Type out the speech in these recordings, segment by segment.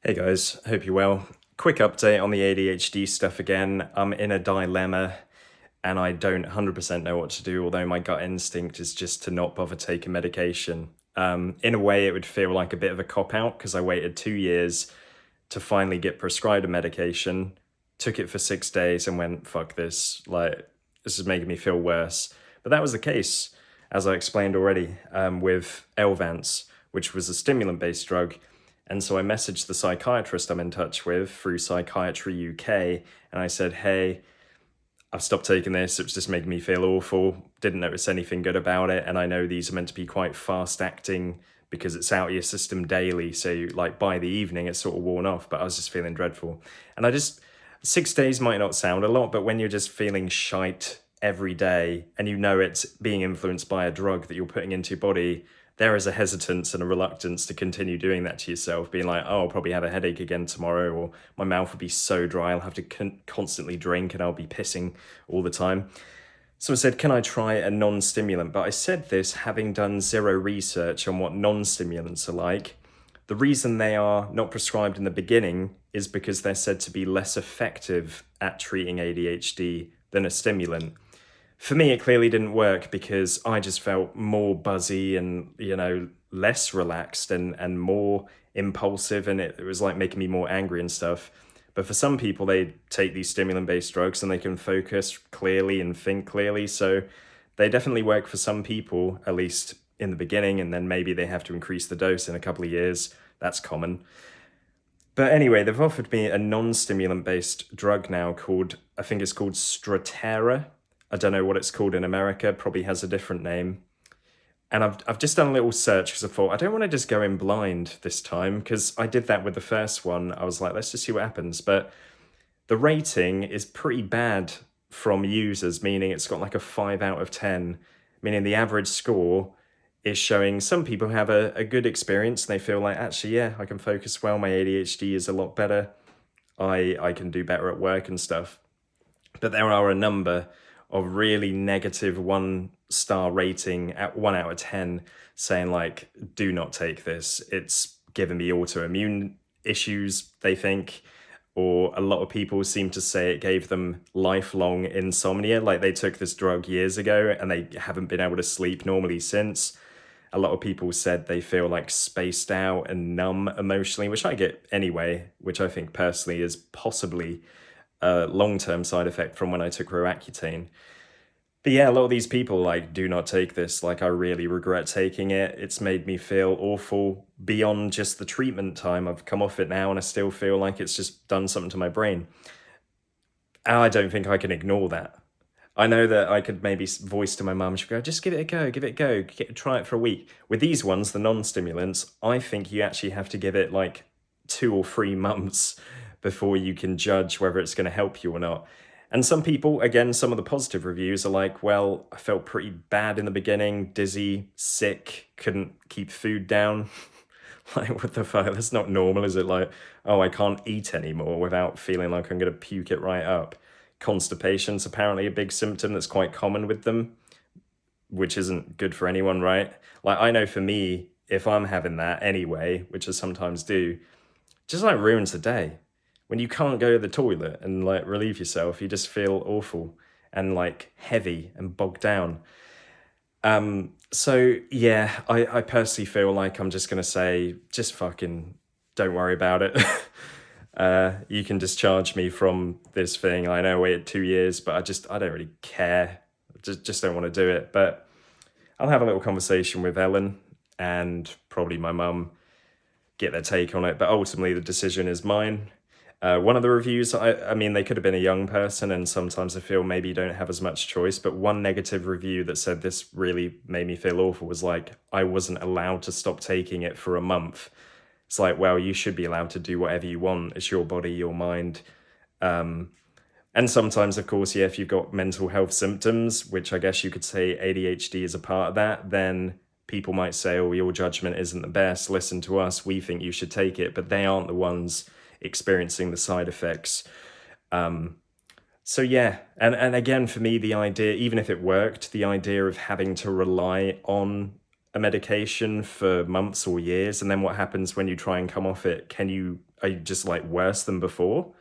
Hey guys, hope you're well. Quick update on the ADHD stuff again. I'm in a dilemma and I don't 100% know what to do, although my gut instinct is just to not bother taking medication. In a way, it would feel like a bit of a cop-out because I waited 2 years to finally get prescribed a medication, took it for 6 days and went, fuck this, like, this is making me feel worse. But that was the case, as I explained already, with Elvance, which was a stimulant-based drug. And so I messaged the psychiatrist I'm in touch with through Psychiatry UK, and I said, hey, I've stopped taking this. It was just making me feel awful. Didn't notice anything good about it. And I know these are meant to be quite fast acting because it's out of your system daily. So like by the evening, it's sort of worn off, but I was just feeling dreadful. And 6 days might not sound a lot, but when you're just feeling shite every day and you know it's being influenced by a drug that you're putting into your body, there is a hesitance and a reluctance to continue doing that to yourself, being like, oh, I'll probably have a headache again tomorrow, or my mouth will be so dry, I'll have to constantly drink and I'll be pissing all the time. So I said, can I try a non-stimulant? But I said this having done zero research on what non-stimulants are like. The reason they are not prescribed in the beginning is because they're said to be less effective at treating ADHD than a stimulant. For me, it clearly didn't work because I just felt more buzzy and, less relaxed and more impulsive. And it was like making me more angry and stuff. But for some people, they take these stimulant-based drugs and they can focus clearly and think clearly. So they definitely work for some people, at least in the beginning. And then maybe they have to increase the dose in a couple of years. That's common. But anyway, they've offered me a non-stimulant-based drug now called, I think it's called Strattera. I don't know what it's called in America, probably has a different name. And I've just done a little search because I thought, I don't want to just go in blind this time, because I did that with the first one. I was like, let's just see what happens. But the rating is pretty bad from users, meaning it's got like a 5 out of 10, meaning the average score is showing some people have a good experience. They feel like, actually, yeah, I can focus well. My ADHD is a lot better. I can do better at work and stuff. But there are a number of really negative 1-star rating at 1 out of 10 saying like, do not take this. It's given me autoimmune issues, they think, or a lot of people seem to say it gave them lifelong insomnia. Like they took this drug years ago and they haven't been able to sleep normally since. A lot of people said they feel like spaced out and numb emotionally, which I get anyway, which I think personally is possibly a long-term side effect from when I took Roaccutane. But yeah, a lot of these people like, do not take this. Like, I really regret taking it. It's made me feel awful beyond just the treatment time. I've come off it now and I still feel like it's just done something to my brain. And I don't think I can ignore that. I know that I could maybe voice to my mum, she'd go, just give it a go, try it for a week. With these ones, the non-stimulants, I think you actually have to give it like 2 or 3 months before you can judge whether it's going to help you or not. And some people, again, some of the positive reviews are like, well, I felt pretty bad in the beginning, dizzy, sick, couldn't keep food down. Like, what the fuck? That's not normal, is it? Like, oh, I can't eat anymore without feeling like I'm going to puke it right up. Constipation's apparently a big symptom that's quite common with them, which isn't good for anyone, right? Like, I know for me, if I'm having that anyway, which I sometimes do, just like ruins the day. When you can't go to the toilet and like relieve yourself, you just feel awful and like heavy and bogged down. So yeah, I personally feel like I'm just gonna say, just fucking don't worry about it. You can discharge me from this thing. I know I waited 2 years, but I don't really care. Just don't want to do it. But I'll have a little conversation with Ellen and probably my mum, get their take on it. But ultimately, the decision is mine. One of the reviews, I mean, they could have been a young person, and sometimes I feel maybe you don't have as much choice, but one negative review that said this really made me feel awful was like, I wasn't allowed to stop taking it for a month. It's like, well, you should be allowed to do whatever you want. It's your body, your mind. And sometimes, of course, yeah, if you've got mental health symptoms, which I guess you could say ADHD is a part of that, then people might say, oh, your judgment isn't the best. Listen to us. We think you should take it, but they aren't the ones experiencing the side effects. So yeah, and again, for me, the idea, even if it worked, the idea of having to rely on a medication for months or years, and then what happens when you try and come off it? Can you are you just like worse than before?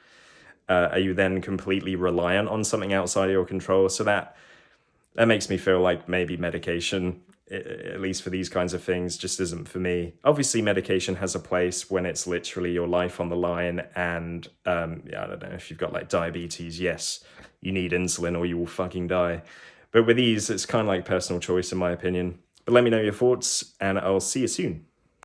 Are you then completely reliant on something outside of your control? So that makes me feel like maybe medication, at least for these kinds of things, just isn't for me. Obviously, medication has a place when it's literally your life on the line. And yeah, I don't know, if you've got like diabetes, yes, you need insulin or you will fucking die. But with these, it's kind of like personal choice, in my opinion. But let me know your thoughts, and I'll see you soon.